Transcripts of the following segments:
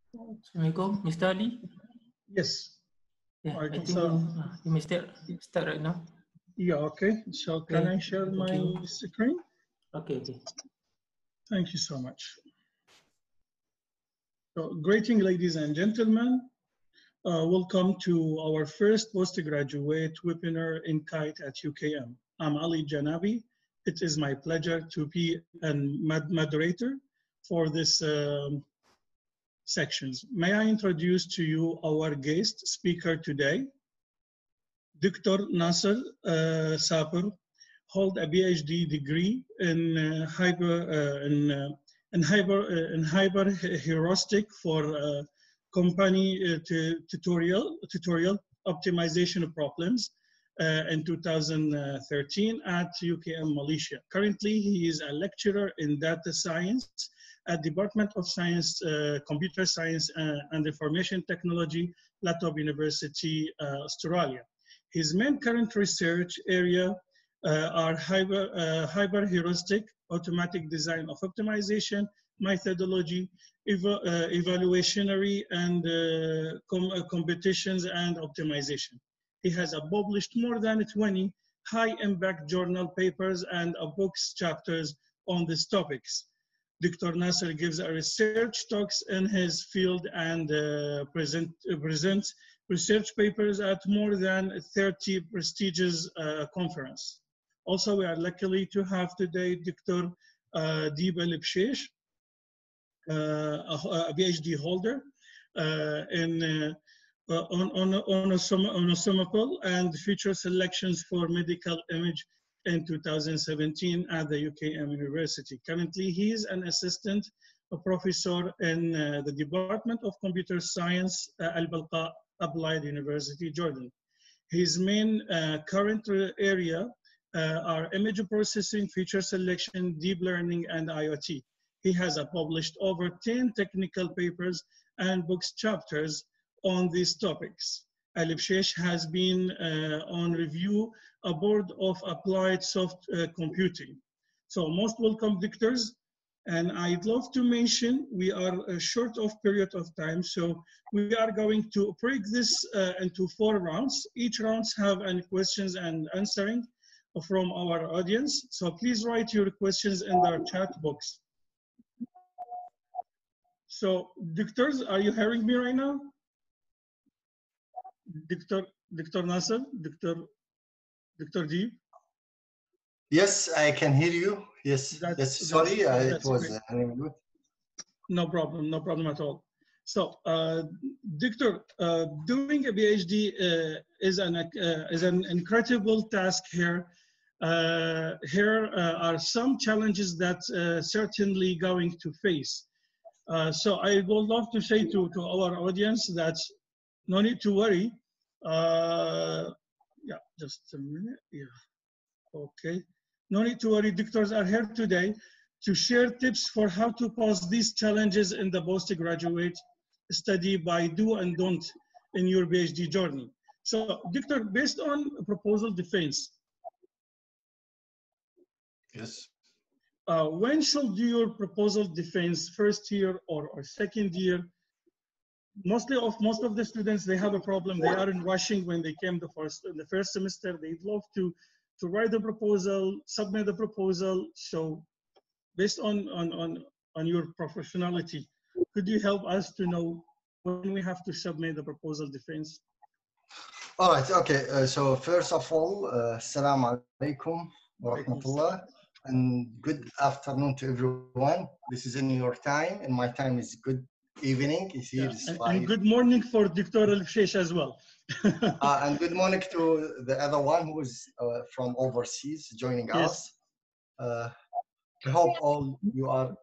Assalamualaikum, Mr. Ali. Yes. Yeah, I Alaikum think salam. you may start right now. Yeah, okay. So can Okay, I share thank my you. screen? Okay. Thank you so much. So, greeting, ladies and gentlemen. Welcome to our first postgraduate webinar in CAIT at UKM. I'm Ali Janabi. It is my pleasure to be a moderator for this sections. May I introduce to you our guest speaker today, Dr. Nasser Saper, hold a PhD degree in hyper heuristic for company tutorial optimization problems in 2013 at UKM Malaysia. Currently, he is a lecturer in data science at Department of Science, Computer Science and Information Technology, Latop University, Australia. His main current research area are hyper-heuristic, automatic design of optimization, methodology, evaluationary, and competitions and optimization. He has published more than 20 high-impact journal papers and books chapters on these topics. Dr. Nasser gives research talks in his field and presents research papers at more than 30 prestigious conferences. Also, we are lucky to have today Dr. Deepa Lipshesh, a PhD holder on onomatopoeial and future selections for medical image in 2017 at the UKM University. Currently, he is an assistant professor in the Department of Computer Science, Al-Balqa Applied University, Jordan. His main current area are image processing, feature selection, deep learning, and IoT. He has published over 10 technical papers and books chapters on these topics. Lipshesh has been on review a board of applied soft computing. So most welcome, doctors. And I'd love to mention we are short of period of time, so we are going to break this into 4 rounds. Each rounds have any questions and answering from our audience. So please write your questions in the chat box. So doctors, are you hearing me right now? Dr. Nasser, Dr. Deep? Yes, I can hear you. Yes, sorry, it was good. No problem at all. So, Doctor, doing a PhD is an incredible task here. Here are some challenges that certainly going to face. So I would love to say to our audience that no need to worry. Yeah, just a minute. Yeah, okay. No need to worry. Doctors are here today to share tips for how to pass these challenges in the postgraduate study by do and don't in your PhD journey. So, Doctor, based on proposal defense, yes. When should do your proposal defense, first year or second year? Most of the students, they have a problem. They are in rushing when they came the first semester. They'd love to write the proposal, submit the proposal. So based on your professionality, could you help us to know when we have to submit the proposal defense? All right, okay. So first of all, Assalamu alaikum wa rahmatullah, and good afternoon to everyone. This is in your time, and my time is good evening. It's here. Yeah. And good morning for Dr. Lipshesh as well. And good morning to the other one who is from overseas joining us. I hope all you are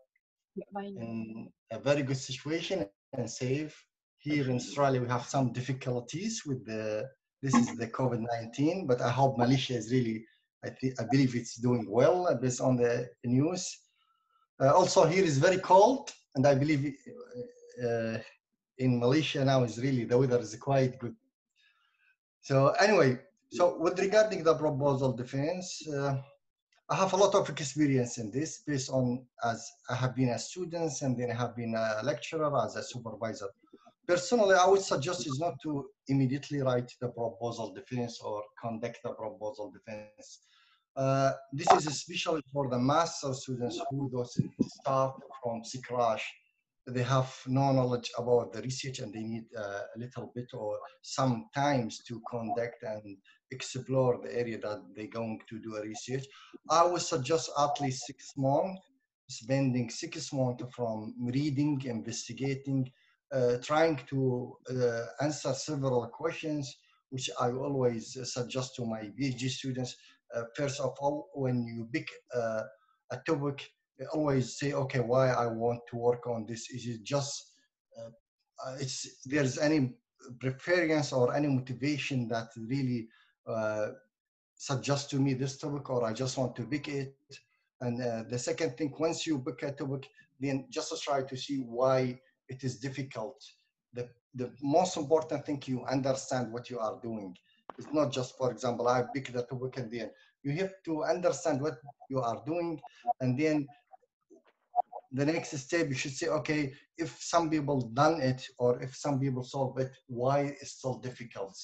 in a very good situation and safe. Here in Australia, we have some difficulties with this is the COVID-19, but I hope Malaysia is really, I believe it's doing well based on the news. Also here is very cold, and I believe in Malaysia now is really, the weather is quite good. So anyway, so with regarding the proposal defense, I have a lot of experience in this based on as I have been a student and then I have been a lecturer as a supervisor. Personally, I would suggest is not to immediately write the proposal defense or conduct the proposal defense. This is especially for the master students who doesn't start from scratch. They have no knowledge about the research and they need a little bit or some times to conduct and explore the area that they're going to do a research. I would suggest at least 6 months, spending 6 months from reading, investigating, trying to answer several questions, which I always suggest to my PhD students. First of all, when you pick a topic, always say, okay, why I want to work on this? Is it just there's any preference or any motivation that really suggest to me this topic, or I just want to pick it? And the second thing, once you pick a topic, then just try to see why it is difficult. The most important thing, you understand what you are doing. It's not just, for example, I pick the topic and then you have to understand what you are doing. And then the next step, you should say, okay, if some people done it or if some people solve it, why it's so difficult?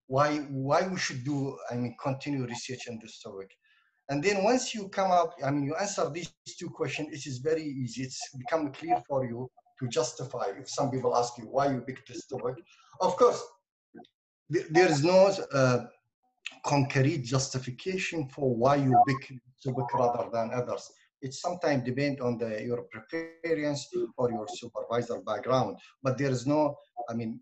Why we should do, I mean, continue research in this topic. And then once you come up, I mean, you answer these two questions, it is very easy. It's become clear for you to justify if some people ask you why you picked this topic. Of course, there is no concrete justification for why you pick topic rather than others. It sometimes depends on your preference or your supervisor background, but there is no, I mean,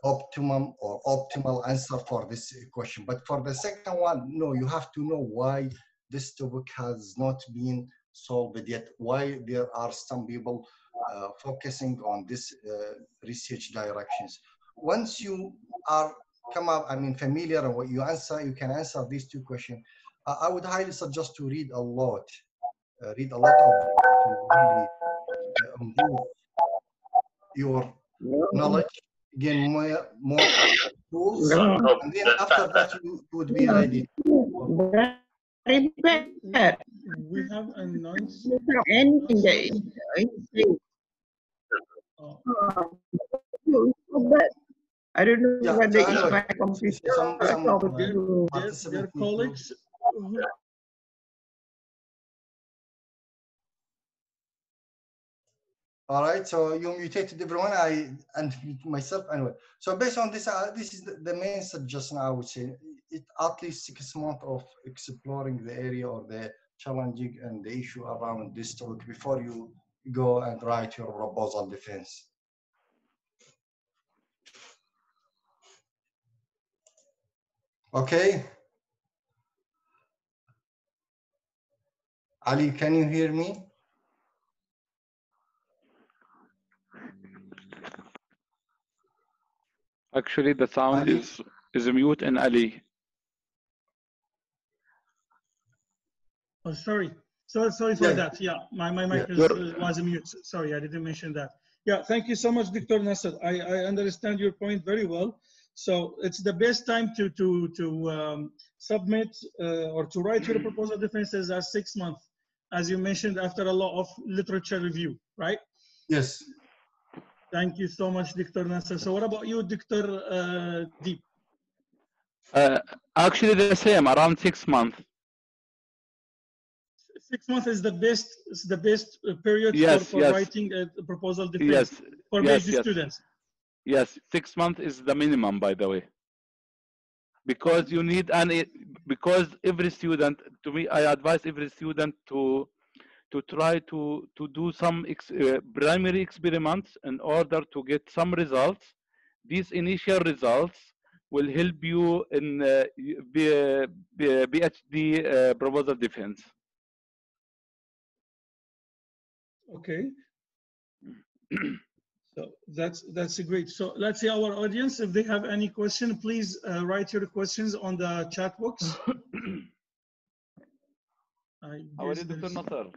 optimum or optimal answer for this question. But for the second one, no, you have to know why this topic has not been solved yet, why there are some people focusing on this research directions. Once you are come up, I mean, familiar and what you answer, you can answer these two questions. I would highly suggest to read a lot of to really improve your knowledge, gain more tools, and then after that you would be ready. We have announced anything that is I don't know Yeah, whether so it's anyway, my computer some or you. their colleagues who, all right, so you mutated everyone, I unmute myself anyway. So based on this, this is the main suggestion I would say. It at least 6 months of exploring the area or the challenging and the issue around this topic before you go and write your proposal defense. Okay. Ali, can you hear me? Actually, the sound Ali? is mute in Ali. oh, sorry for that. Yeah, my mic was mute. Sorry, I didn't mention that. Yeah, thank you so much, Dr. Nasser. I understand your point very well. So it's the best time to submit or to write your proposal defenses as 6 months, as you mentioned, after a lot of literature review, right? Yes. Thank you so much, Dr. Nasser. So what about you, Dr. Deep? Actually, the same, around 6 months. 6 months is the best period for writing a proposal defense for PhD students. Yes, 6 months is the minimum, by the way, because you need because every student, to me, I advise every student to try to do some primary experiments in order to get some results. These initial results will help you in PhD proposal defense. Okay. So that's great. So let's see our audience. If they have any question, please write your questions on the chat box. How are you, Dr. Nasser?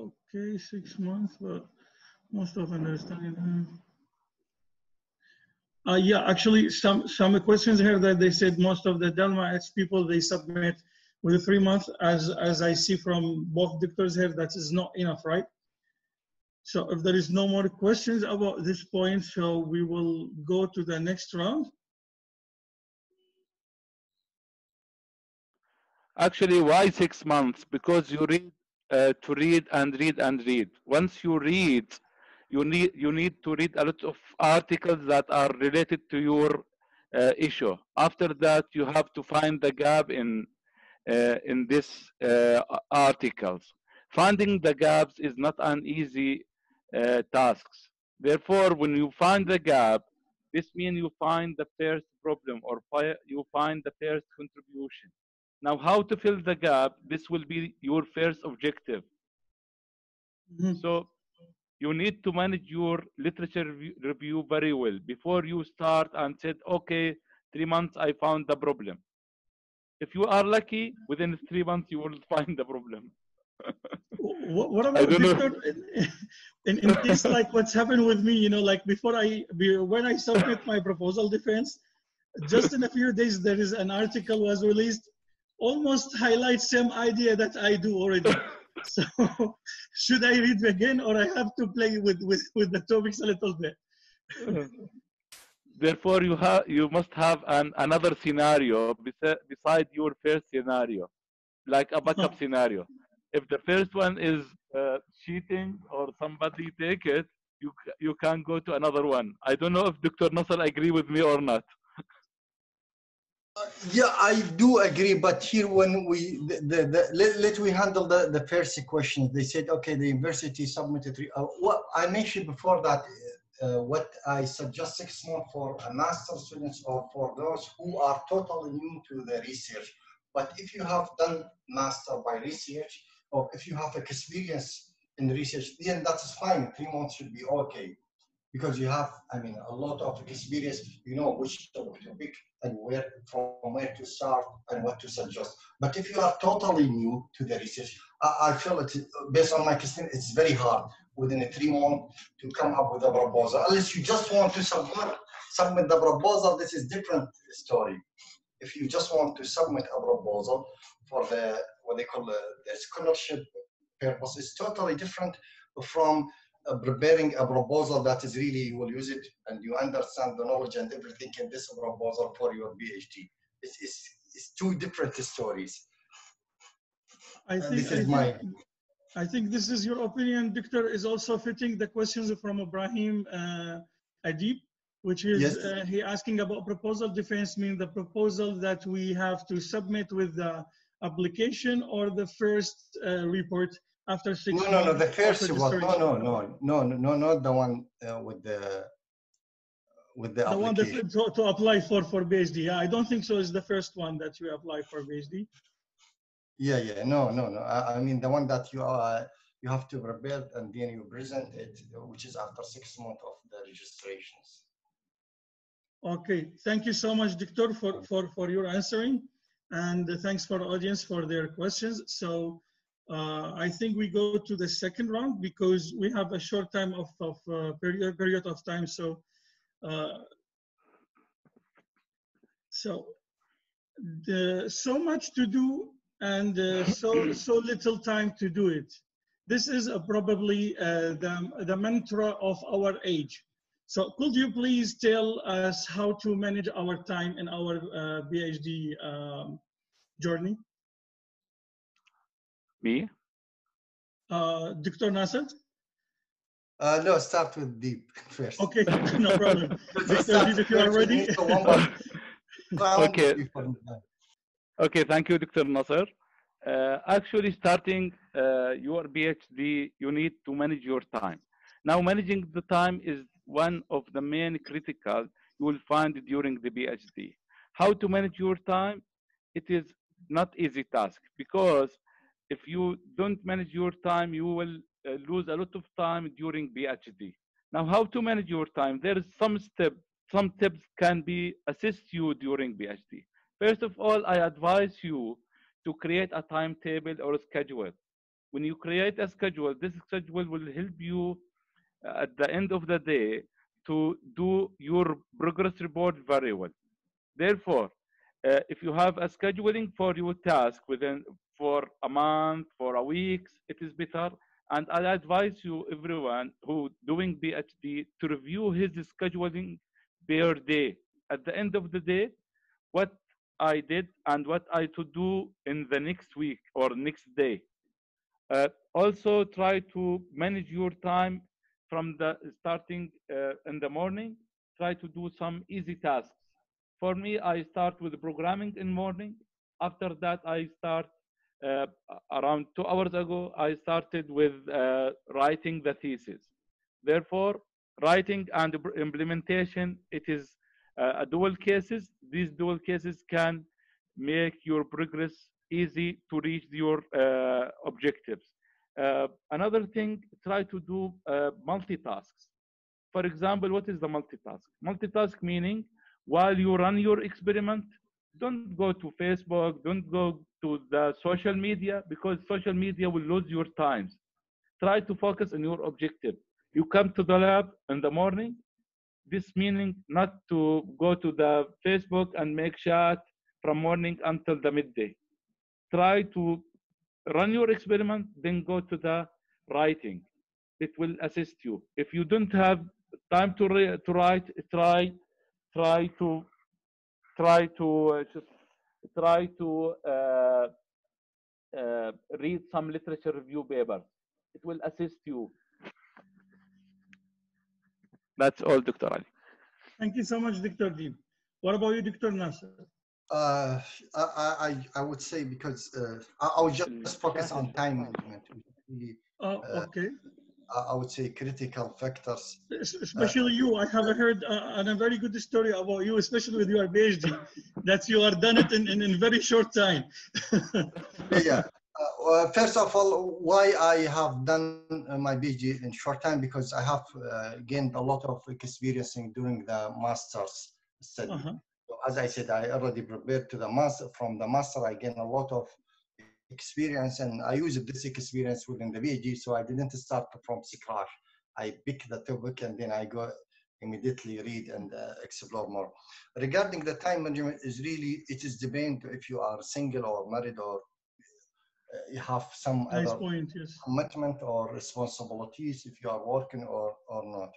Okay, 6 months, but most of understanding. Yeah, actually, some questions here that they said most of the Delma people they submit with 3 months. As I see from both doctors here, that is not enough, right? So if there is no more questions about this point, so we will go to the next round. Actually, why 6 months? Because you read to read and read and read. Once you read, you need to read a lot of articles that are related to your issue. After that, you have to find the gap in this articles. Finding the gaps is not an easy task. Therefore, when you find the gap, this means you find the first problem or you find the first contribution. Now, how to fill the gap? This will be your first objective. So you need to manage your literature review very well before you start and said, okay, 3 months, I found the problem. If you are lucky, within 3 months, you will find the problem. What about Victor? In case like what's happened with me, you know, like when I submit my proposal defense, just in a few days there is an article was released, almost highlights same idea that I do already. So should I read again, or I have to play with the topics a little bit? Therefore, you must have another scenario beside your first scenario, like a backup scenario. If the first one is cheating or somebody take it, you can go to another one. I don't know if Dr. Nasser agree with me or not. Yeah, I do agree, but here when let we handle the first question. They said, okay, the university submitted. What I mentioned before that, what I suggest 6 months for a master students or for those who are totally new to the research. But if you have done master by research, or if you have experience in research, then that's fine. 3 months should be okay, because you have, I mean, a lot of experience. You know which topic to pick and from where to start and what to suggest. But if you are totally new to the research, I feel it, based on my experience, it's very hard within a 3 months to come up with a proposal. Unless you just want to submit the proposal, this is different story. If you just want to submit a proposal for the what they call the scholarship purpose, it's totally different from preparing a proposal that is really, you will use it and you understand the knowledge and everything in this proposal for your PhD. It's two different stories. I think this is your opinion, Doctor, is also fitting the questions from Ibrahim Adib, which is yes. He asking about proposal defense, mean the proposal that we have to submit with the application or the first report after 6 months? No, the first one. No, not the one with the application. One to apply for PhD. Yeah, I don't think so. Is the first one that you apply for PhD? Yeah. No. I mean the one that you have to prepare and then you present it, which is after 6 months of the registrations. Okay, thank you so much, Doctor, for your answering, and thanks for the audience for their questions. So I think we go to the second round because we have a short time of period of time. So so much to do and so little time to do it. This is probably the mantra of our age. So could you please tell us how to manage our time in our PhD journey? Me? Dr. Nasser? No, start with Deep first. Okay, no problem. Dr. Deep, if you are ready. Okay, thank you, Dr. Nasser. Actually, starting your PhD, you need to manage your time. Now, managing the time is one of the main critical you will find during the PhD. How to manage your time? It is not easy task, because if you don't manage your time, you will lose a lot of time during PhD. Now, how to manage your time? There is some tips can be assist you during PhD. First of all, I advise you to create a timetable or a schedule. When you create a schedule, this schedule will help you at the end of the day to do your progress report very well. Therefore, if you have a scheduling for your task within for a month, for a week, it is better. And I advise you, everyone who doing PhD, to review his scheduling per day. At the end of the day, what I did and what I to do in the next week or next day. Also try to manage your time from the starting in the morning. Try to do some easy tasks. For me, I start with programming in morning. After that, I start uh, around 2 hours ago, I started with writing the thesis. Therefore, writing and implementation, it is a dual cases. These dual cases can make your progress easy to reach your objectives. Another thing, try to do multitasks. For example, what is the multitask? Multitask meaning while you run your experiment, don't go to Facebook, don't go to the social media, because social media will lose your times. Try to focus on your objective. You come to the lab in the morning, this meaning not to go to the Facebook and make chat from morning until the midday. Try to run your experiment, then go to the writing. It will assist you. If you don't have time to write, try to try to uh, try to read some literature review papers. It will assist you. That's all, Dr. Ali. Thank you so much, Dr. Deep. What about you, Dr. Nasser? I would say because I would just focus on time management. Okay. I would say critical factors. Especially you, I have heard a very good story about you, especially with your PhD, that you are done it in very short time. Yeah. First of all, why I have done my PhD in short time, because I have gained a lot of experience during the master's study. So as I said, I already prepared to the master. From the master, I gained a lot of experience, and I used this experience within the PhD. So I didn't start from scratch. I pick the topic and then I go immediately read and explore more. Regarding the time management, is really, it is depend if you are single or married, or you have some nice other point, yes. commitment or responsibilities, if you are working or not.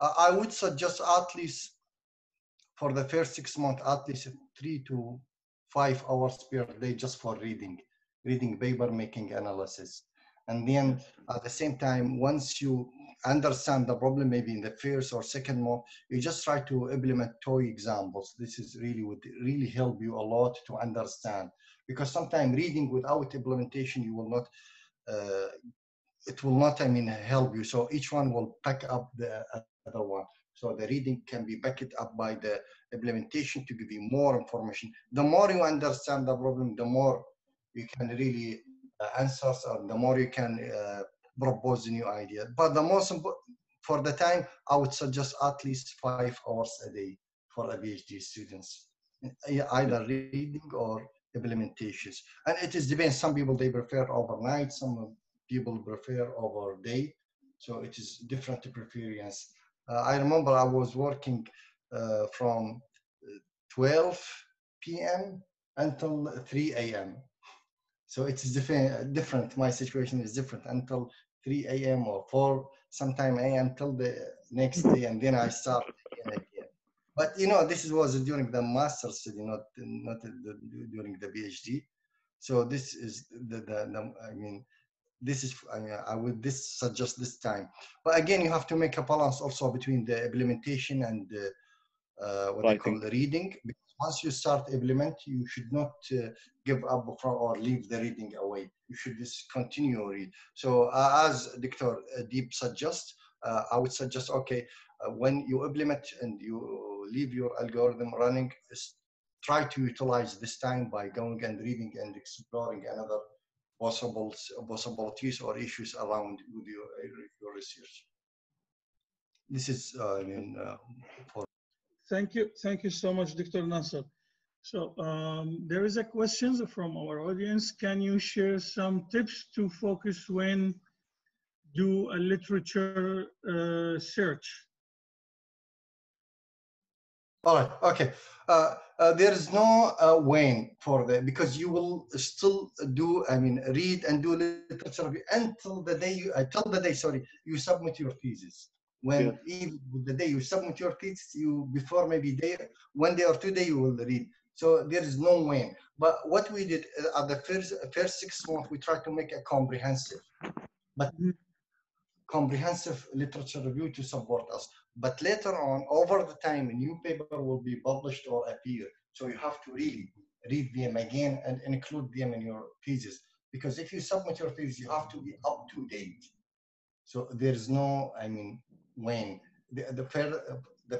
I would suggest at least for the first 6 months, at least 3 to 5 hours per day just for reading paper, making analysis. And then at the same time, once you understand the problem, maybe in the first or second month, you just try to implement toy examples. This is really would really help you a lot to understand, because sometimes reading without implementation, you will not, it will not, I mean, help you. So each one will back up the other one. So the reading can be backed up by the implementation to give you more information. The more you understand the problem, the more you can really answer, or the more you can propose a new idea. But the most important, for the time, I would suggest at least 5 hours a day for a PhD students, either reading or implementations. And it is depends. Some people, they prefer overnight, some people prefer over day. So it is different preference. I remember I was working from 12 p.m. until 3 a.m. So it is different. My situation is different until 3 a.m. or 4, sometime a.m. till the next day, and then I start again. But you know, this was during the master's study, not during the PhD. So this is I mean, this is, I would suggest this time. But again, you have to make a balance also between the implementation and what they call the reading. Because once you start implement, you should not give up or leave the reading away. You should just continue read. So as Dr. Deep suggests, I would suggest, okay, when you implement and you leave your algorithm running, try to utilize this time by going and reading and exploring another possibilities or issues around with your research. This is, I mean, for. Thank you so much, Dr. Nasser. So there is a question from our audience. Can you share some tips to focus when do a literature search? All right. Okay. There is no wane for the, because you will still do, I mean, read and do literature review until the day you, till the day, sorry, you submit your thesis. When Yes. even the day you submit your thesis, you before maybe day, 1 day or 2 days you will read. So there is no wane. But what we did at the first 6 months, we tried to make a comprehensive, but comprehensive literature review to support us. But later on, over the time, a new paper will be published or appear. So you have to really read them again and include them in your thesis. Because if you submit your thesis, you have to be up to date. So there's no, I mean, when the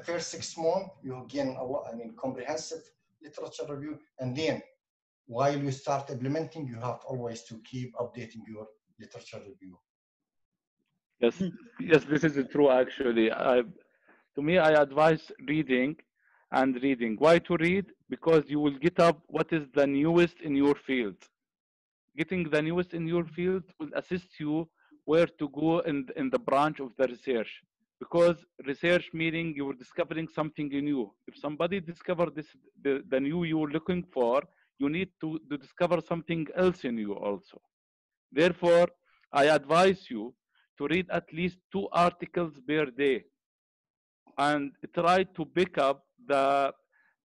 first 6 months, you gain a lot, I mean, comprehensive literature review. And then while you start implementing, you have always to keep updating your literature review. Yes, yes, this is true actually. To me, I advise reading and reading. Why to read? Because you will get up what is the newest in your field. Getting the newest in your field will assist you where to go in the branch of the research. Because research meaning you were discovering something new. If somebody discovered this, the new you were looking for, you need to discover something else in you also. Therefore, I advise you to read at least 2 articles per day and try to pick up the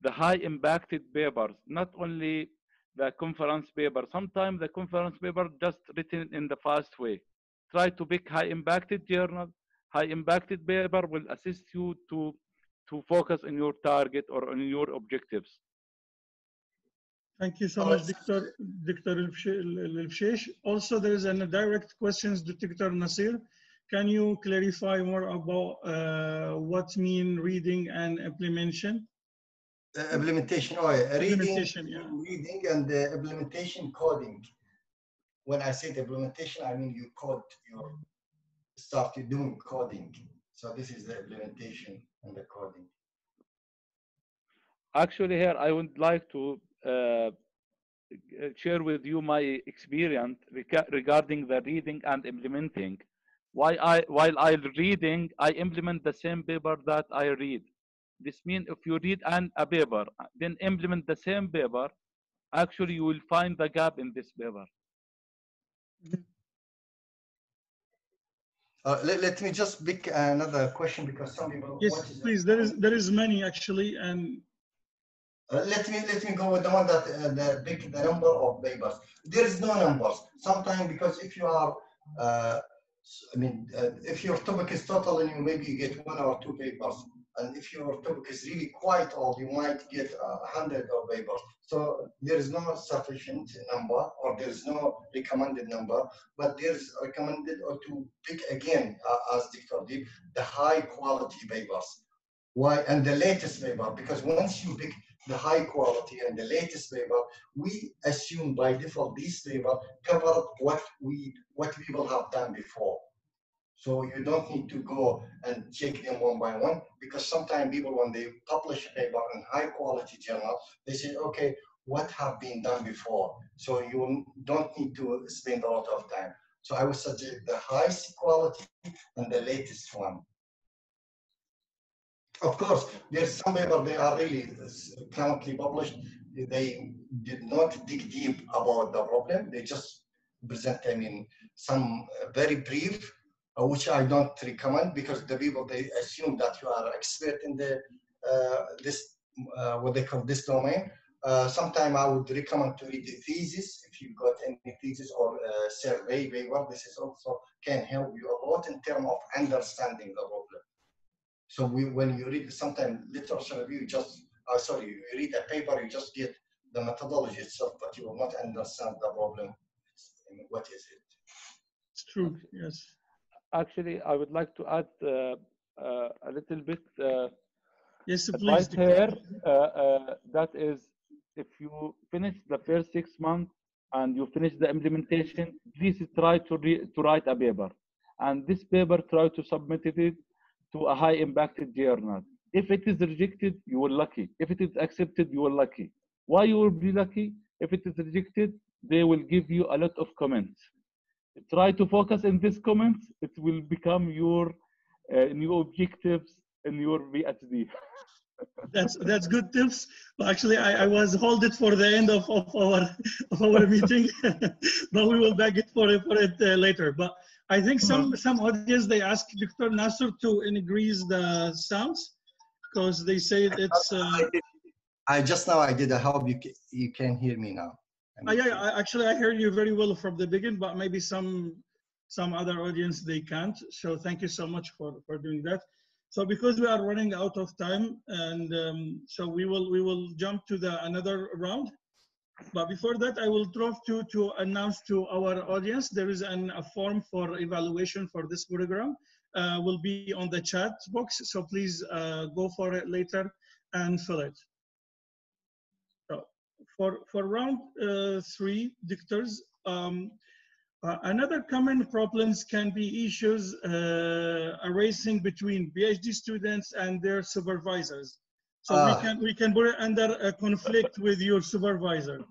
high impacted papers, not only the conference paper. Sometimes the conference paper just written in the fast way. Try to pick high impacted journal. High impacted paper will assist you to focus on your target or on your objectives. Thank you so much, Dr. Elfshesh. Also, there is a direct questions to Dr. Nasir. Can you clarify more about what mean reading and implementation? Implementation, oh yeah. Implementation, yeah. Reading and implementation coding. When I say implementation, I mean you code, you started doing coding. So this is the implementation and the coding. Actually, here I would like to share with you my experience regarding the reading and implementing. While I reading, I implement the same paper that I read. This means if you read a paper, then implement the same paper, actually you will find the gap in this paper. Let me just pick another question because some people. Yes, please. There is many actually, and let me go with the one that the number of papers. There is no numbers. Sometimes because if you are, if your topic is total new, maybe you get 1 or 2 papers. And if your topic is really quite old, you might get 100 of papers. So there is no sufficient number, or there is no recommended number, but there is recommended or to pick again, as Dr. did, the high quality papers. Why? And the latest paper, because once you pick the high quality and the latest paper, we assume by default these paper cover what people have done before. So you don't need to go and check them one by one, because sometimes people, when they publish a paper in high quality journal, they say, okay, what have been done before? So you don't need to spend a lot of time. So I would suggest the highest quality and the latest one. Of course, there's some paper they are really currently published. They did not dig deep about the problem. They just present, I mean, some very brief, which I don't recommend, because the people, they assume that you are expert in the what they call this domain. Sometimes I would recommend to read the thesis if you've got any thesis or survey paper. This is also can help you a lot in terms of understanding the problem. So when you read sometimes literature review, you read a paper, you just get the methodology itself, but you will not understand the problem. What is it? it's true. Yes. Actually, I would like to add a little bit Yes, advice please. here. That is, if you finish the first 6 months and you finish the implementation, please try to write a paper. And this paper, try to submit it to a high impacted journal. If it is rejected, you are lucky. If it is accepted, you are lucky. Why you will be lucky? If it is rejected, they will give you a lot of comments. Try to focus in these comments. It will become your new objectives in your PhD. That's good tips. Well, actually, I was hold it for the end of our meeting, but we will beg it for it later. But I think some audience they ask Dr. Nasser to increase the sounds because they say it's. I just now I did. I hope you can hear me now. Yeah, actually I heard you very well from the beginning, but maybe some other audience they can't. So thank you so much for doing that. So because we are running out of time, and so we will jump to another round. But before that, I will drop to announce to our audience there is a form for evaluation for this program. Will be on the chat box. So please go for it later and fill it. So for round 3, dictors. Another common problems can be issues arising between PhD students and their supervisors. So we can put it under a conflict with your supervisor.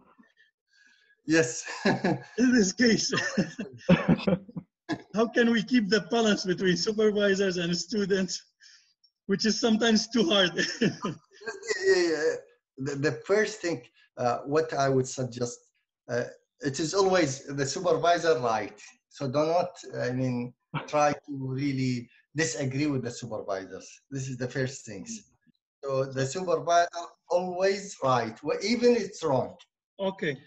Yes. In this case, how can we keep the balance between supervisors and students, which is sometimes too hard? The first thing, what I would suggest, it is always the supervisor right. So do not, try to really disagree with the supervisors. This is the first things. So the supervisor always right, even it's wrong. Okay.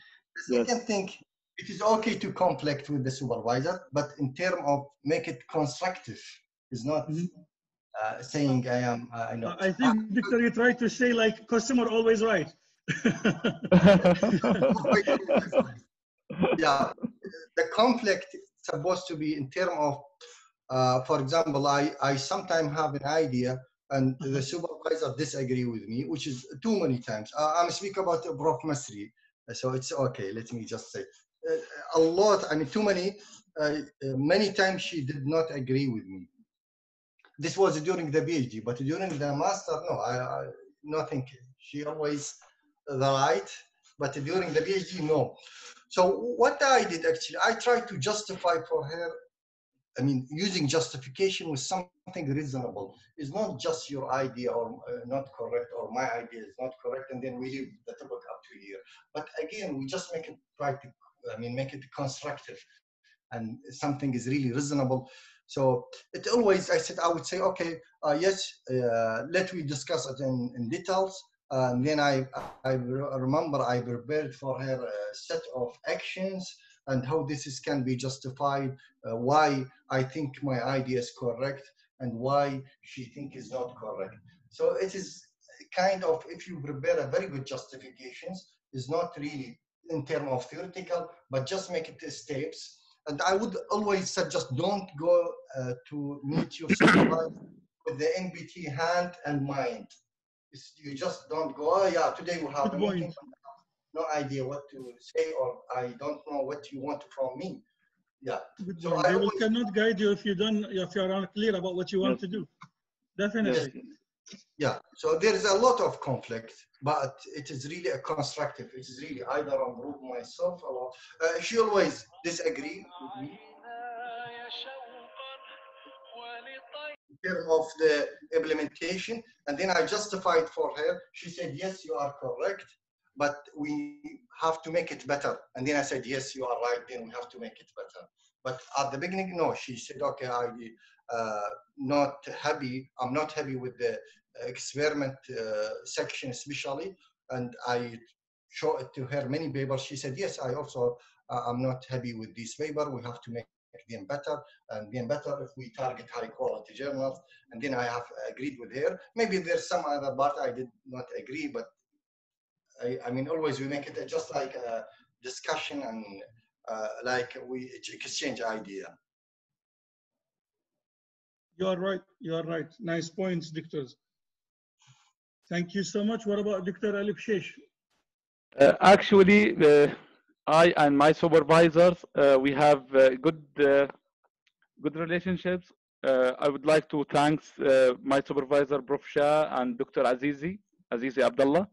The second thing, it is okay to conflict with the supervisor, but in terms of make it constructive, is not saying I know. I think, Victor, you try to say like customer always right. Yeah, the conflict is supposed to be in terms of, for example, I sometimes have an idea and the supervisor disagree with me, which is too many times. I'm speaking about Prof. Masri, so it's okay. Let me just say a lot. Too many. Many times she did not agree with me. This was during the PhD, but during the master, no, I nothing. She always the right, but during the PhD, no. So what I did actually, I tried to justify for her. Using justification with something reasonable. It's not just your idea or not correct, or my idea is not correct, and then we leave the topic up to here. But again, we just make it make it constructive, and something is really reasonable. So it always, I would say, okay, yes, let we discuss it in details. And then I remember I prepared for her a set of actions and how this can be justified, why I think my idea is correct and why she think is not correct. So it is kind of, if you prepare a very good justifications, is not really in terms of theoretical, but just make it steps. And I would always suggest don't go to meet your supervisor with the NBT hand and mind. You just don't go, oh yeah, today we have a meeting. No idea what to say, or I don't know what you want from me. Yeah. So they cannot guide you if you are unclear about what you want to do. Definitely. Yeah. So there is a lot of conflict, but it is really a constructive. It is really either improve myself or she always disagree with me. In terms of the implementation, and then I justified for her. She said, yes, you are correct, but we have to make it better. And then I said, yes, you are right, then we have to make it better. But at the beginning, no, she said, okay, I'm not happy with the experiment section especially. And I showed it to her many papers. She said, yes, I also, I'm not happy with this paper. We have to make them better, and then better if we target high quality journals. And then I have agreed with her. Maybe there's some other part I did not agree, but always we make it just like a discussion and like we exchange idea. You are right. You are right. Nice points, doctors. Thank you so much. What about Dr. Alip Shesh? Actually, I and my supervisors, we have good relationships. I would like to thank my supervisor, Prof. Shah, and Dr. Azizi Abdullah,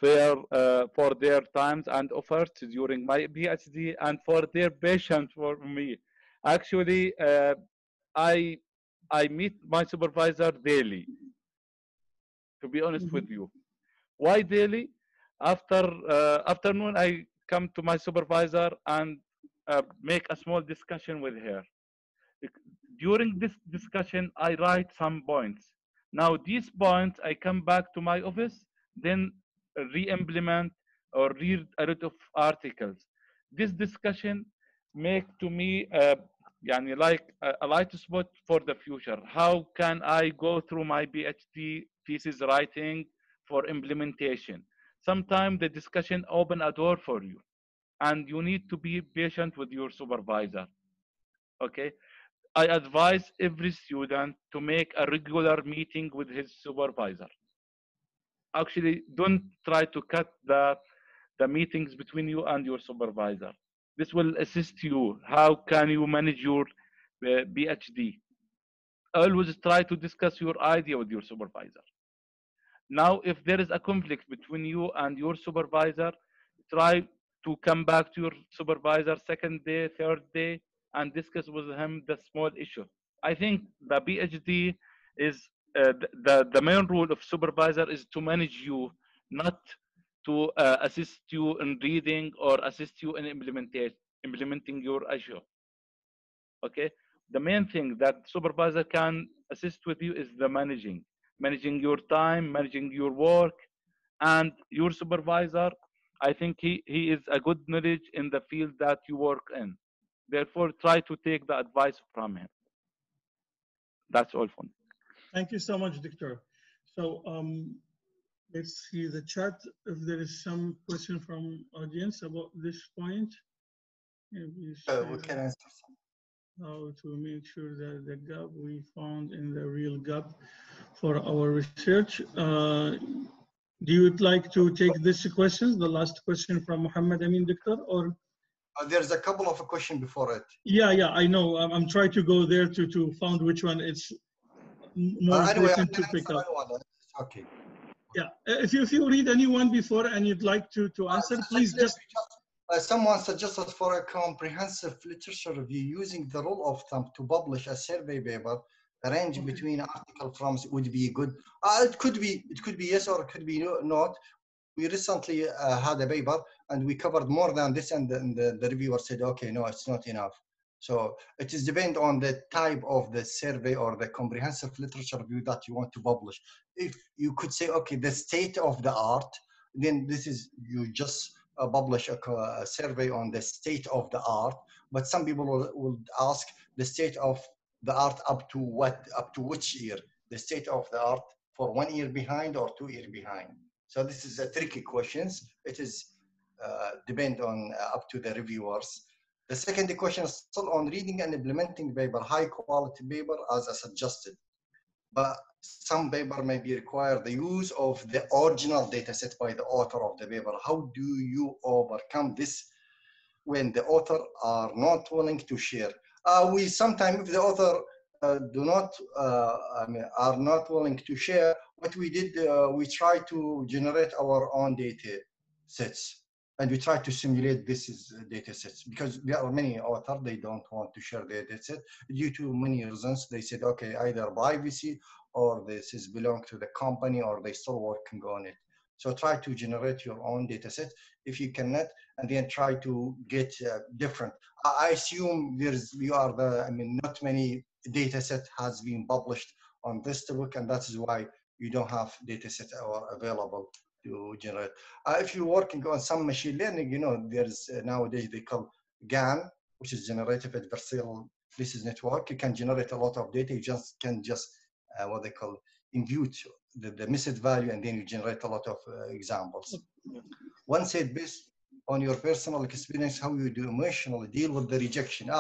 for their times and efforts during my PhD and for their patience for me. Actually, I meet my supervisor daily. to be honest Mhm. with you. Why daily? After afternoon, I come to my supervisor and make a small discussion with her. During this discussion, I write some points. Now, these points, I come back to my office, then re-implement or read a lot of articles. This discussion make to me يعني like a light spot for the future. How can I go through my PhD thesis writing for implementation? Sometimes the discussion open a door for you, and you need to be patient with your supervisor. Okay, I advise every student to make a regular meeting with his supervisor. Actually, don't try to cut the meetings between you and your supervisor. This will assist you. How can you manage your PhD? Always try to discuss your idea with your supervisor. Now, if there is a conflict between you and your supervisor, try to come back to your supervisor second day, third day, and discuss with him the small issue. I think the PhD is the main role of supervisor is to manage you, not to assist you in reading or assist you in implementing your issue. Okay, the main thing that supervisor can assist with you is the managing your time, managing your work, and your supervisor, I think he is a good knowledge in the field that you work in. Therefore, try to take the advice from him. That's all for me. Thank you so much, Doctor. So let's see the chat. If there is some question from audience about this point, maybe We share can answer some. how to make sure that the gap we found in the real gap for our research. Do you would like to take this question, the last question from Muhammad Amin, Doctor, or? There's a couple of questions before it. Yeah, I know. I'm trying to go there to find which one it's more Anyway, important to pick up. It's okay. Yeah, if you read anyone before and you'd like to answer, please just. Someone suggested for a comprehensive literature review using the rule of thumb to publish a survey paper. A range between article forms would be good. It could be yes or it could be not. We recently had a paper and we covered more than this, and the reviewer said, okay, no, it's not enough. So it is depend on the type of the survey or the comprehensive literature review that you want to publish. If you could say, okay, the state of the art, then this is, you just publish a survey on the state of the art. But some people will ask the state of the art up to what, up to which year? The state of the art for 1 year behind or 2 year behind? So this is a tricky questions. It is depend on up to the reviewers. The second question is still on reading and implementing paper, high quality paper as I suggested. But some paper may be require the use of the original data set by the author of the paper. How do you overcome this when the author are not willing to share? We sometimes, if the author are not willing to share, what we did, we try to generate our own data sets. And we try to simulate this is data sets, because there are many authors, they don't want to share their data set due to many reasons. They said, okay, either privacy or this is belong to the company or they still working on it. So try to generate your own data set if you cannot, and then try to get different. I assume not many data set has been published on this topic, and that is why you don't have data set available to generate. If you're working on some machine learning, there's nowadays they call GAN, which is generative adversarial network. You can generate a lot of data. You can what they call impute the missed value, and then you generate a lot of examples. One said, based on your personal experience, how you do emotionally deal with the rejection.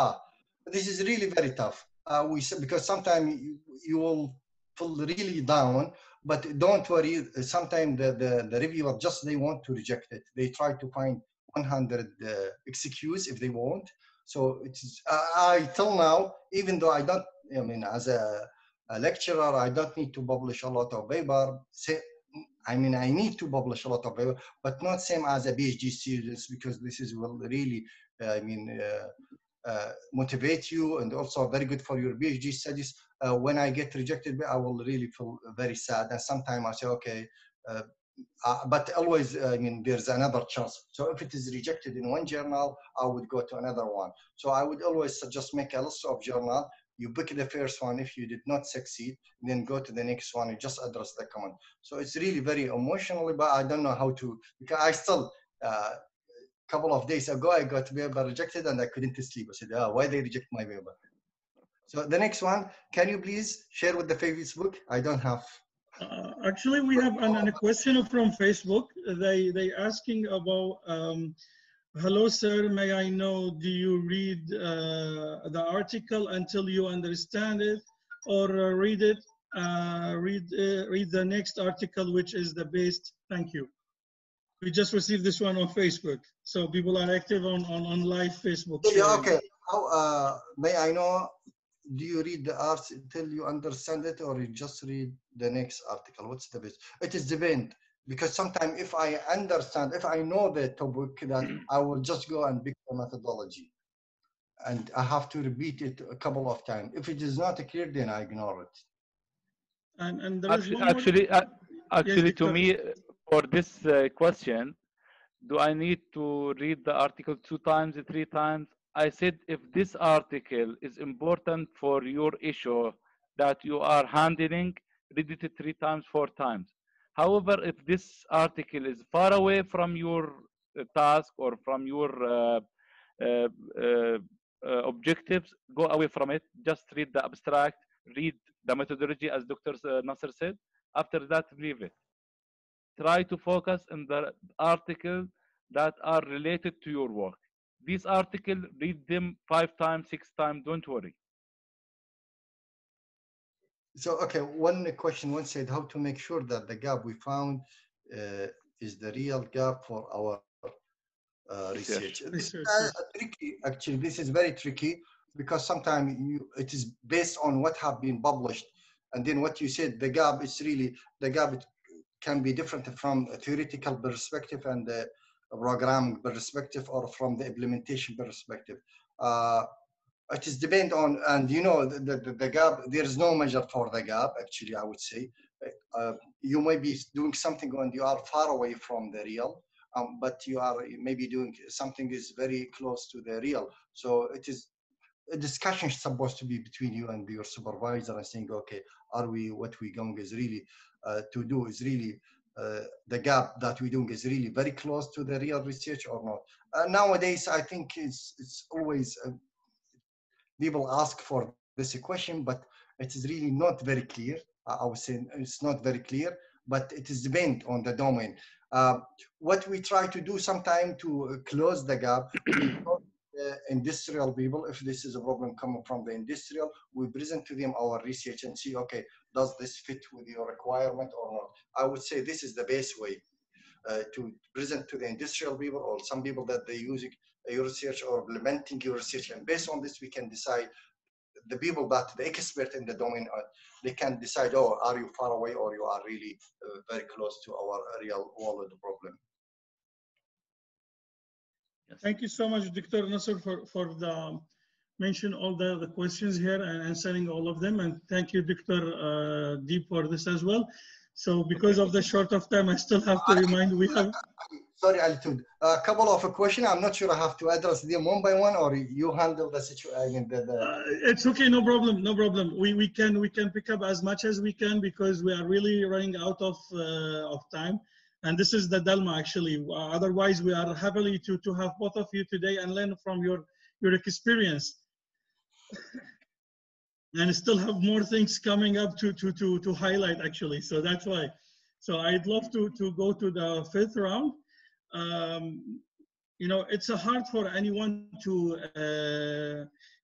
This is really very tough. Because sometimes you will feel really down, but don't worry. Sometimes the reviewer they want to reject it. They try to find 100 excuse if they want. So it's till now, even though I don't, as a lecturer, I don't need to publish a lot of paper. I need to publish a lot of paper, but not same as a PhD students, because this is really, motivate you, and also very good for your PhD studies. When I get rejected, I will really feel very sad. And sometimes I say, okay, but always, I mean, there's another chance. So if it is rejected in one journal, I would go to another one. So I would always suggest make a list of journal. You pick the first one. If you did not succeed, then go to the next one and just address the comment. So it's really very emotional, but I don't know how to, because I still, couple of days ago, I got paper rejected and I couldn't sleep. I said, oh, why they reject my paper? So the next one, can you please share with the Facebook? I don't have. Actually, we have a question from Facebook. They asking about, hello, sir, may I know, do you read the article until you understand it, or read the next article, which is the best? Thank you. We just received this one on Facebook, so people are active on live Facebook. Yeah, okay. How, may I know, do you read the arts until you understand it, or you just read the next article? What's the best? It is depend, because sometimes if I understand, if I know the topic, that I will just go and pick the methodology, and I have to repeat it a couple of times. If it is not clear, then I ignore it. And there is actually, yes, to me, for this question, do I need to read the article 2 times, 3 times? I said, if this article is important for your issue that you are handling, read it 3 times, 4 times. However, if this article is far away from your task or from your objectives, go away from it. Just read the abstract, read the methodology, as Dr. Nasser said. After that, leave it. Try to focus on the articles that are related to your work. These articles, read them 5 times, 6 times, don't worry. So, okay, one question, one said, how to make sure that the gap we found is the real gap for our research. This is tricky, actually, this is very tricky, because sometimes it is based on what have been published. And then what you said, the gap is really, the gap it can be different from a theoretical perspective and the programming perspective, or from the implementation perspective. It is depend on, and you know, the gap, there is no measure for the gap, actually, I would say. You may be doing something when you are far away from the real, but you are maybe doing something is very close to the real. So it is, a discussion is supposed to be between you and your supervisor, and saying, okay, are we, what we going is really to do is really, the gap that we're doing is really very close to the real research or not. Nowadays, I think it's always, people ask for this question, but it is really not very clear. I would say it's not very clear, but it is depend on the domain. What we try to do sometime to close the gap, we talk to industrial people. If this is a problem coming from the industrial, we present to them our research and see, okay, does this fit with your requirement or not? I would say this is the best way to present to the industrial people, or some people that they use your research or implementing your research, and based on this we can decide, the people that the expert in the domain they can decide, oh, are you far away or you are really very close to our real world problem. Thank you so much, Dr. Nasser, for the mention all the questions here and answering all of them, and thank you, Dr. Deep, for this as well. So because of the short of time, I still have to remind, we have. Sorry, Altitude. A couple of questions. I'm not sure I have to address them one by one, or you handle the situation. It's okay, no problem, no problem. We can pick up as much as we can, because we are really running out of time, and this is the dilemma actually. Otherwise, we are happily to have both of you today and learn from your experience. And still have more things coming up to highlight actually. So that's why. So I'd love to go to the 5th round. You know, it's hard for anyone to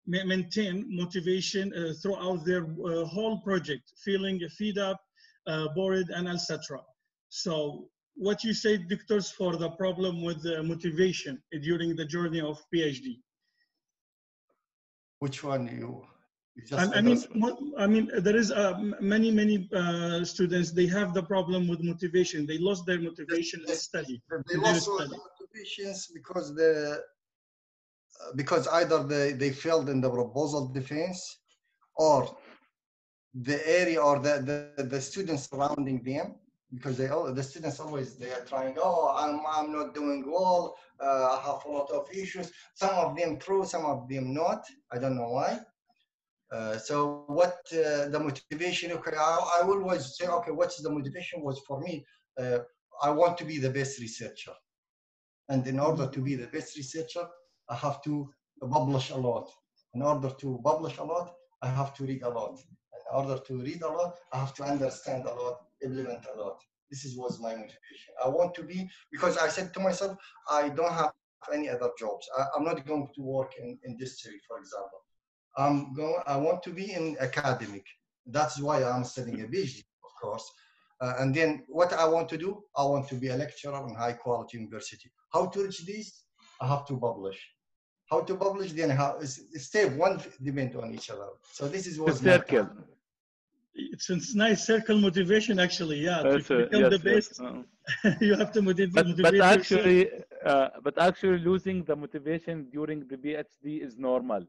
maintain motivation throughout their whole project, feeling fed up, bored, and etc. So what you say, doctors, for the problem with motivation during the journey of PhD? Which one you? I mean, there is many students, they have the problem with motivation. They lost their motivation in study. They lost their motivations because because either they failed in the proposal defense, or the area or the students surrounding them, because the students always they are trying, oh, I'm not doing well, I have a lot of issues, some of them true, some of them not, I don't know why. So what the motivation, okay, I will always say, okay, what's the motivation was for me, I want to be the best researcher, and in order to be the best researcher I have to publish a lot. In order to publish a lot I have to read a lot. In order to read a lot I have to understand a lot, implement a lot. This was my motivation. I want to be, because I said to myself, I don't have any other jobs. I'm not going to work in industry, for example. I want to be in academic. That's why I'm studying a PhD, of course. And then what I want to do, I want to be a lecturer in high quality university. How to reach this? I have to publish. How to publish? Then how? Step one depend on each other. So this is The was my circle. plan. It's nice circle motivation, actually. Yeah, to That's become yes, the best, yes. you have to motivate But yourself. actually losing the motivation during the PhD is normal.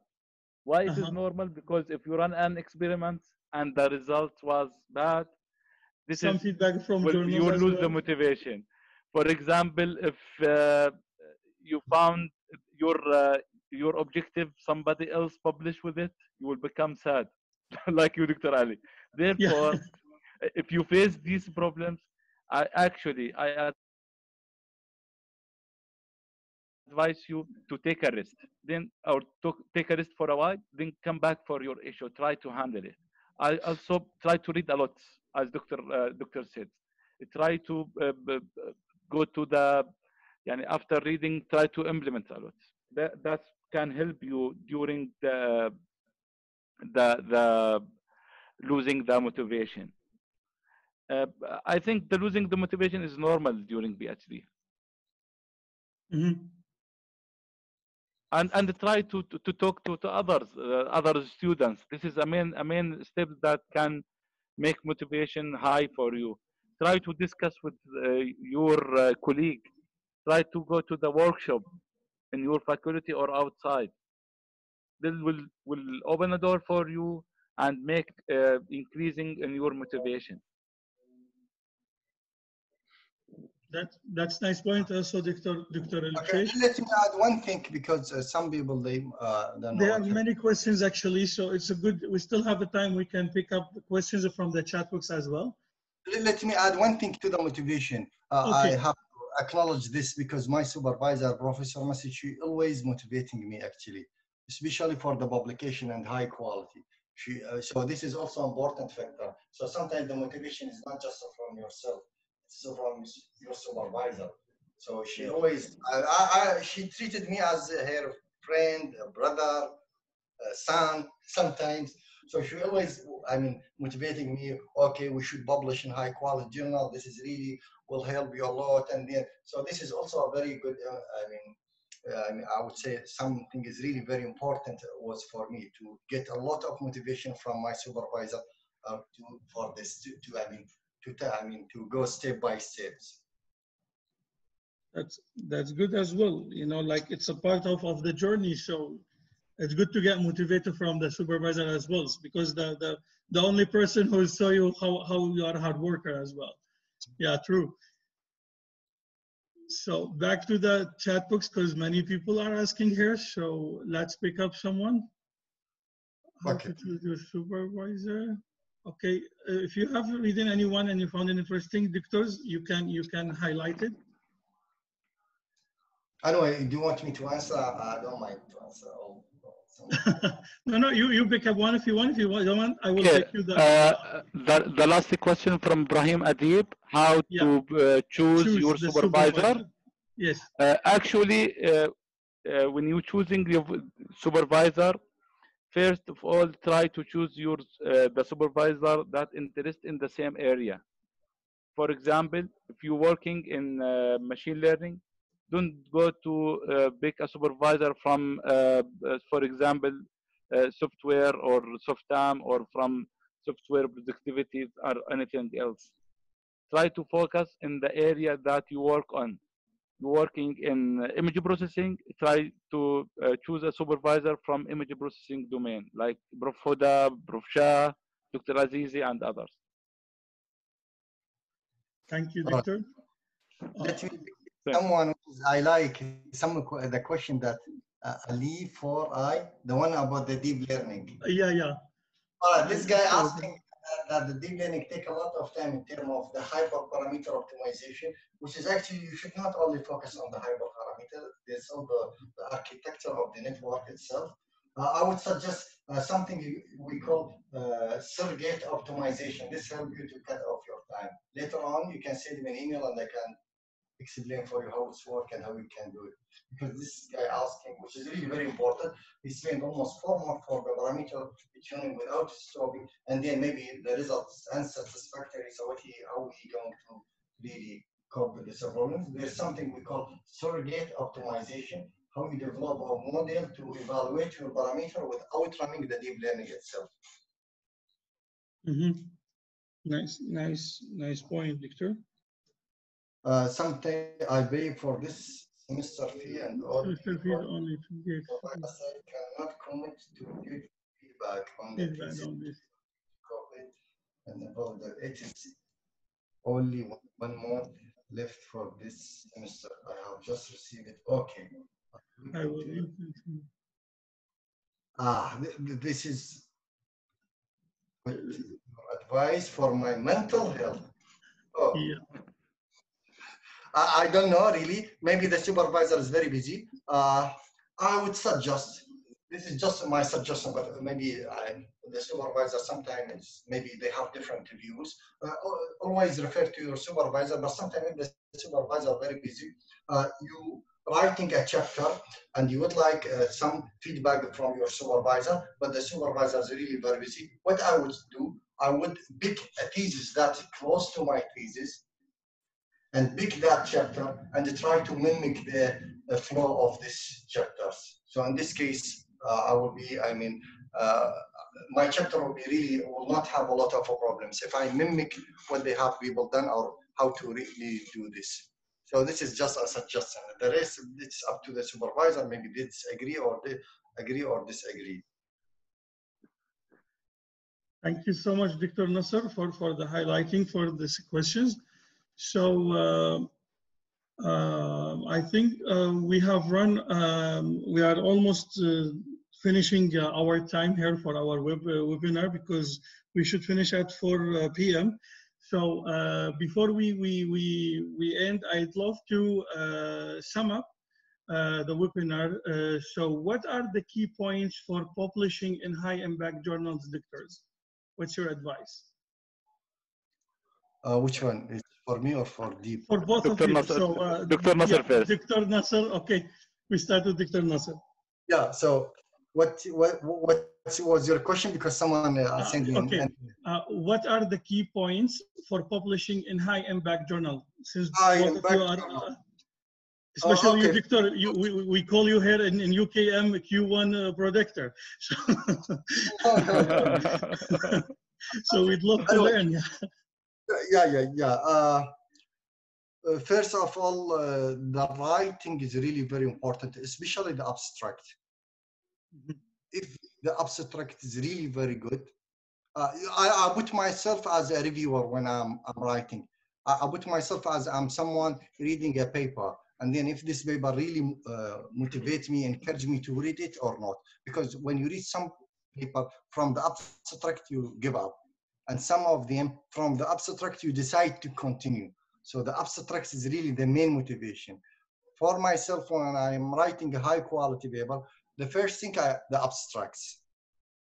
Why it is normal? Because if you run an experiment and the result was bad, this Some is feedback from you journals will as lose well. the motivation. For example, if you found your objective, somebody else published with it, you will become sad, like you, Dr. Ali. Therefore, if you face these problems, I advise you to take a rest, then or to take a rest for a while, then come back for your issue. Try to handle it. I also try to read a lot, as Doctor said. Try to go to the, yani after reading, try to implement a lot. That can help you during the losing the motivation. I think the losing the motivation is normal during PhD. And try to talk to others, other students. This is a main step that can make motivation high for you. Try to discuss with your colleague. Try to go to the workshop in your faculty or outside. This will open a door for you and make increasing in your motivation. That's nice point also, Dr. Okay, let me add one thing, because some people they don't know. There are many questions actually, so it's a good. We still have the time. We can pick up questions from the chat box as well. Let me add one thing to the motivation. I have to acknowledge this, because my supervisor, Professor Masi, she always motivating me actually, especially for the publication and high quality. So this is also an important factor. So sometimes the motivation is not just from yourself, it's from your supervisor. So she always, she treated me as her friend, a brother, son sometimes. So she always, motivating me, okay, we should publish in high quality journal. This is really will help you a lot. And then, so this is also a very good, I would say something is really very important was for me to get a lot of motivation from my supervisor for this, to go step by steps. That's good as well. You know, like it's a part of the journey. So it's good to get motivated from the supervisor as well, because the only person who will show you how you are a hard worker as well. Yeah, true. So back to the chat box, because many people are asking here. So let's pick up someone. How to choose your supervisor? Okay, if you have reading anyone and you found it interesting, doctors, you can highlight it. Anyway, do you want me to answer? I don't mind to answer all. No, you pick up one if you want. If you don't want, I will take you the last question from Brahim Adib, how to choose your supervisor. Yes. Actually, when you choosing your supervisor, first of all, try to choose your the supervisor that interest in the same area. For example, if you're working in machine learning, don't go to pick a supervisor from, for example, software or SoftAM, or from software productivity or anything else. Try to focus in the area that you work on. working in image processing, try to choose a supervisor from image processing domain, like Prof. Huda, Prof. Shah, Dr. Azizi, and others. Thank you, All right. Doctor. Let me pick someone I like the question that Ali for the one about the deep learning. Yeah. This guy asking that the deep learning take a lot of time in terms of the hyperparameter optimization, which is actually you should not only focus on the hyperparameter. There's also the architecture of the network itself. I would suggest something we call surrogate optimization. This helps you to cut off your time. Later on, you can send me an email and I can explain for you how it's work and how you can do it. Because this guy asking, which is really very important, he spent almost 4 months for the parameter tuning without stopping, and then maybe the results unsatisfactory. So how he going to really cope with this problem? There's something we call surrogate optimization, how you develop a model to evaluate your parameter without running the deep learning itself. Nice point, Victor. Something I pay for this semester fee and all. Semester fee only to get. I cannot commit to give feedback on the piece and about the it is only 1 month left for this semester. I have just received it. Okay. I will. This is advice for my mental health. Oh. Yeah. I don't know really. Maybe the supervisor is very busy. I would suggest, this is just my suggestion, but maybe the supervisor sometimes maybe they have different views. Always refer to your supervisor, but sometimes if the supervisor is very busy, you writing a chapter and you would like some feedback from your supervisor, but the supervisor is really very busy. What I would do, I would pick a thesis that's close to my thesis and pick that chapter and try to mimic the flow of these chapters. So in this case, my chapter will not have a lot of problems if I mimic what they have people done or how to really do this. So this is just a suggestion. The rest, it's up to the supervisor. Maybe they disagree or disagree. Thank you so much, Dr. Nasser, for the highlighting for these questions. So I think we have run, we are almost finishing our time here for our webinar because we should finish at 4 p.m. So before we end, I'd love to sum up the webinar. So what are the key points for publishing in high impact journals, doctors? What's your advice? Which one? Is for me or for Deep? For both Dr. of you. Nasser, So, Dr. Nasser first. Dr. Nasser, okay. We start with Dr. Nasser. Yeah, so what was your question? Because someone sent me okay. What are the key points for publishing in high impact journal? Since both of you are, especially you, Victor, we call you here in UKM Q1 predictor. So we'd love to learn. Yeah. First of all, the writing is really very important, especially the abstract. If the abstract is really very good, I put myself as a reviewer when I'm writing. I put myself as I'm someone reading a paper, and then if this paper really motivates me, encourage me to read it or not. Because when you read some paper from the abstract, you give up. And some of them from the abstract, you decide to continue. So the abstract is really the main motivation. For myself, when I'm writing a high quality paper, the first thing, the abstracts.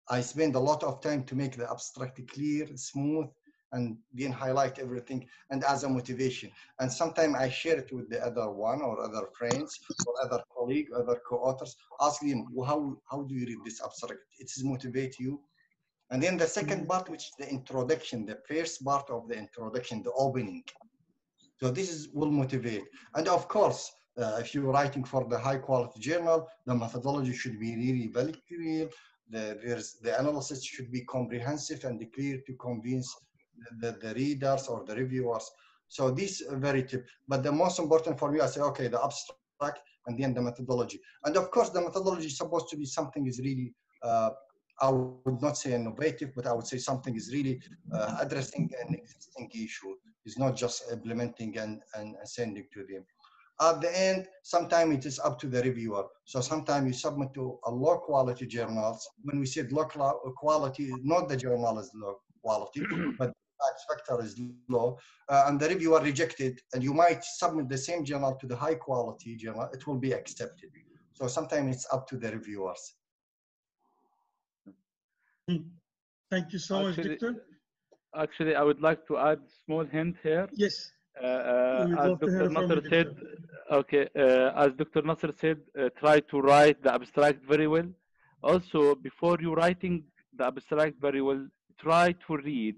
I spend a lot of time to make the abstract clear, smooth, and then highlight everything and as a motivation. And sometimes I share it with the other one or other friends or other colleague, other co-authors, ask them, how do you read this abstract? It motivate you. And then the second part, which is the introduction, the first part of the introduction, the opening. So this will motivate. And of course, if you're writing for the high quality journal, the methodology should be really very clear. The analysis should be comprehensive and clear to convince the readers or the reviewers. So these are very tip. But the most important for me, I say, okay, the abstract and then the methodology. And of course, the methodology is supposed to be something is really, I would not say innovative, but I would say something is really addressing an existing issue. It's not just implementing and sending to them. At the end, sometimes it is up to the reviewer. So sometimes you submit to a low quality journals. When we said low quality, not the journal is low quality, but the fact factor is low, and the reviewer rejected, and you might submit the same journal to the high quality journal, it will be accepted. So sometimes it's up to the reviewers. Thank you so much, Victor. Actually, I would like to add small hint here. Yes. As Dr. Nasser said, okay, as Dr. Nasser said, try to write the abstract very well. Also, before you writing the abstract very well, try to read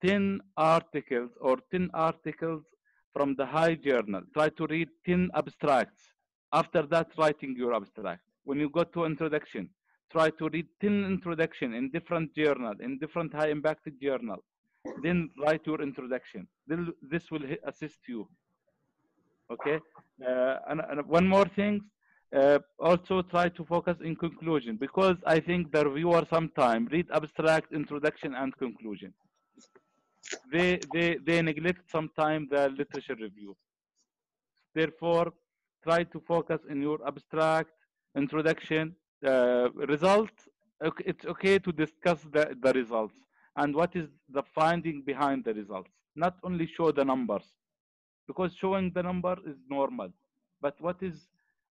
10 articles or 10 articles from the high journal. Try to read 10 abstracts. After that, writing your abstract. When you go to introduction, try to read 10 introduction in different journal, in different high impacted journal. Then write your introduction. This will assist you. Okay. And one more thing. Also try to focus in conclusion, because I think the reviewer sometimes read abstract, introduction, and conclusion. They neglect sometimes the literature review. Therefore, try to focus in your abstract, introduction, results. It's okay to discuss the results and what is the finding behind the results. Not only show the numbers, because showing the number is normal, but what is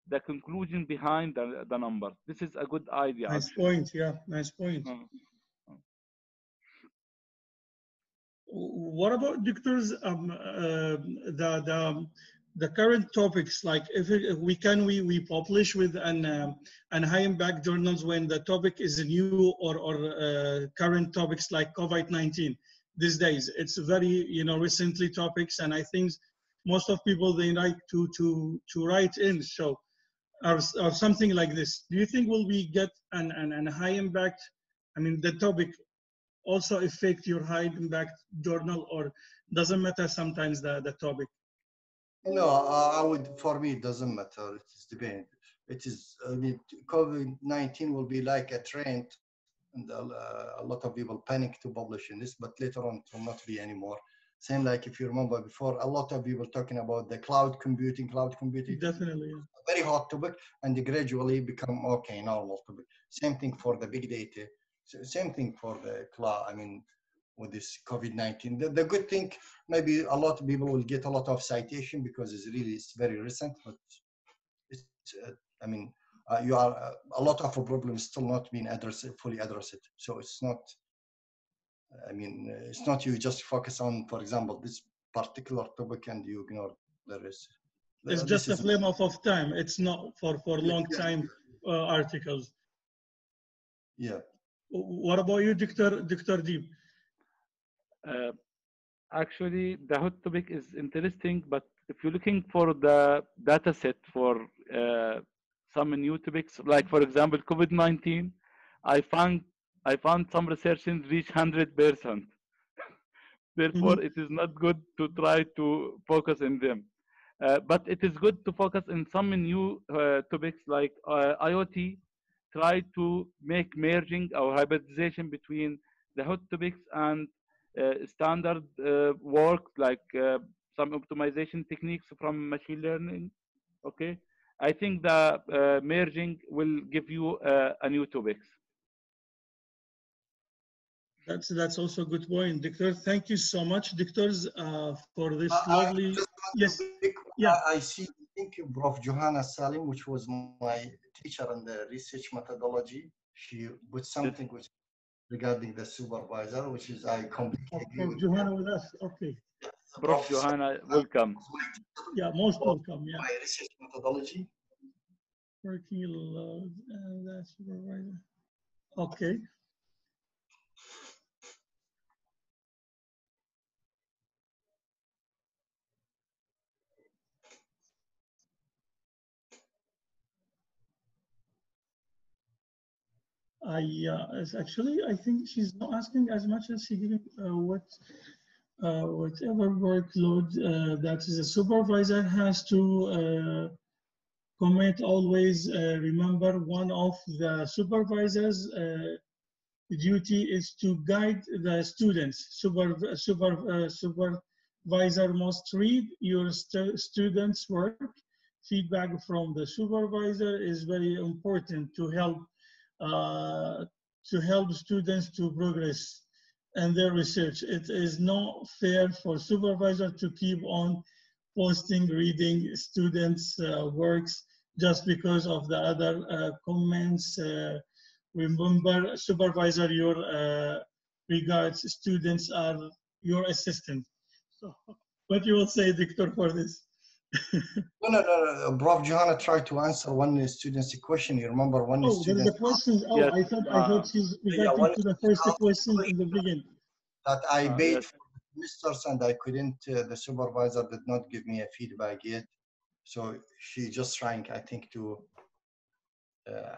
the conclusion behind the numbers? This is a good idea. Nice actually. point. Yeah, nice point. What about doctors? The current topics, like if we publish with an high impact journals when the topic is new or current topics like COVID-19 these days. It's very recently topics, and I think most of people they like to write in or something like this. Do you think will we get an high impact? I mean, the topic also affect your high impact journal, or doesn't matter sometimes the topic? No, I would, for me, it doesn't matter. It is depend. It is, I mean, COVID-19 will be like a trend, and a lot of people panic to publish in this, but later on it will not be anymore. Same like if you remember before, a lot of people talking about the cloud computing. Definitely, yeah. Very hot topic, and they gradually become okay, normal topic. Same thing for the big data. Same thing for the cloud. I mean, with this COVID-19, the good thing, maybe a lot of people will get a lot of citation because it's very recent, but it's, I mean, you are a lot of problems still not being fully addressed. So it's not, I mean, it's not you just focus on, for example, this particular topic and you ignore the rest. It's just a flame of time. It's not for long time articles. Yeah. What about you, Dr. Deep? Actually, the hot topic is interesting, but if you're looking for the data set for some new topics, like for example, COVID-19, I found some researchers reach 100%. Therefore, it is not good to try to focus in them. But it is good to focus in some new topics like IoT. Try to make merging or hybridization between the hot topics and standard work, like some optimization techniques from machine learning. Okay, I think the merging will give you a new topics. That's also a good point, Doctor. Thank you so much, doctors, for this lovely. Yes. Yeah. I see. I think Prof. Johanna Salim, which was my teacher in the research methodology, she put something which regarding the supervisor, which is I completely agree with. Johanna with us. Okay. Prof. Johanna, welcome. Yeah, most welcome. Yeah. My research methodology. Working load and that supervisor. Okay. Actually, I think she's not asking as much as she giving what whatever workload that is a supervisor has to commit always. Remember, one of the supervisors' duty is to guide the students. Supervisor must read your students' work. Feedback from the supervisor is very important to help students to progress and their research. It is not fair for supervisor to keep on posting reading students' works just because of the other comments. Remember, supervisor, your regards, students are your assistant. So, what you will say, Victor, for this? No. Prof. Johanna tried to answer one student's question. You remember one Oh, there is student a question. Oh, Yes. I thought she's reacting one to the student first asked question a in the beginning. that I paid Yes. for the semesters and I couldn't, the supervisor did not give me a feedback yet. So she just trying, I think, to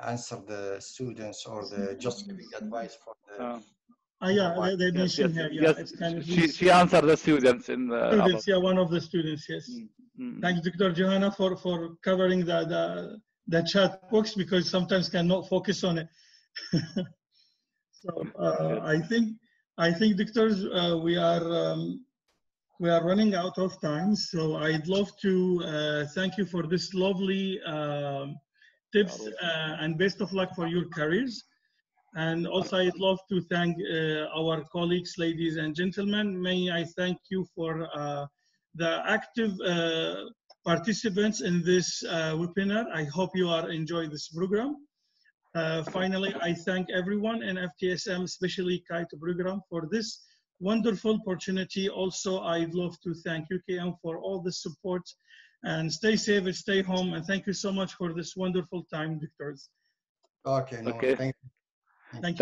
answer the students or the just giving advice for the Yeah, they Yes, mentioned yes, here. Yeah, yes. it's kind of She answered the students in the students. Yeah, one of the students. Yes. Thanks, Dr. Johanna, for covering the chat box because sometimes cannot focus on it. So I think, doctors, we are running out of time. So I'd love to thank you for this lovely tips and best of luck for your careers. And also, I'd love to thank our colleagues, ladies and gentlemen. May I thank you for the active participants in this webinar. I hope you are enjoying this program. Finally, I thank everyone in FTSM, especially CAIT program, for this wonderful opportunity. Also, I'd love to thank UKM for all the support. And stay safe and stay home. And thank you so much for this wonderful time, doctors. Okay, no, Okay. thank you.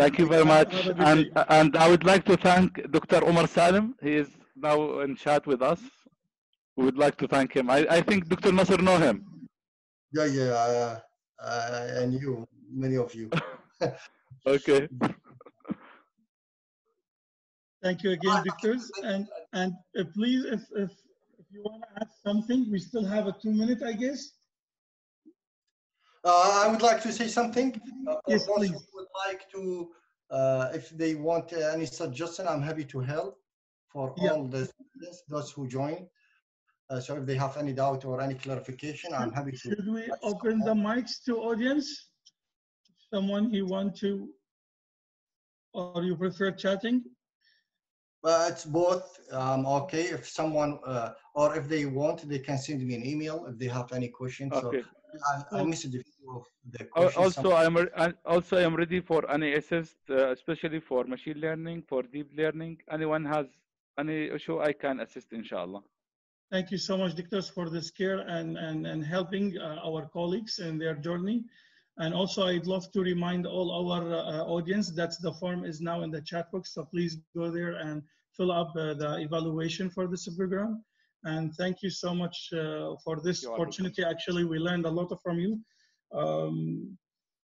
Thank you very much. Have a good day. And I would like to thank Dr. Omar Salim. He is now in chat with us. We would like to thank him. I think Dr. Nasser know him. Yeah, and you, many of you. Okay. Thank you again, doctors. And please, if you want to add something, we still have a 2 minute, I guess. I would like to say something. Yes, For those please. who would like to, if they want any suggestion, I'm happy to help for all the students, those who join. So if they have any doubt or any clarification, I'm happy to. Should we open the mics to audience? Someone who want to, or you prefer chatting? It's both. Okay, if someone or if they want, they can send me an email if they have any questions. Okay. So I missed a few of the questions. Also, I am ready for any assist, especially for machine learning, for deep learning. Anyone has any issue, I can assist, inshallah. Thank you so much, doctors, for this care and helping our colleagues in their journey. And also, I'd love to remind all our audience that the form is now in the chat box. So please go there and fill up the evaluation for this program. And thank you so much for this opportunity. Actually, we learned a lot from you.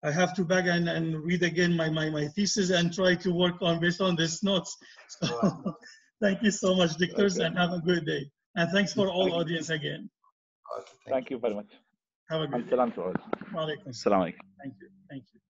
I have to back and read again my thesis and try to work on based on these notes. So thank you so much, doctors, and have a good day. And thanks for all audience again. Okay, Thank you very much. Have a good day. Salam to all. Wa alaikum Salam alaikum. Thank you. Thank you.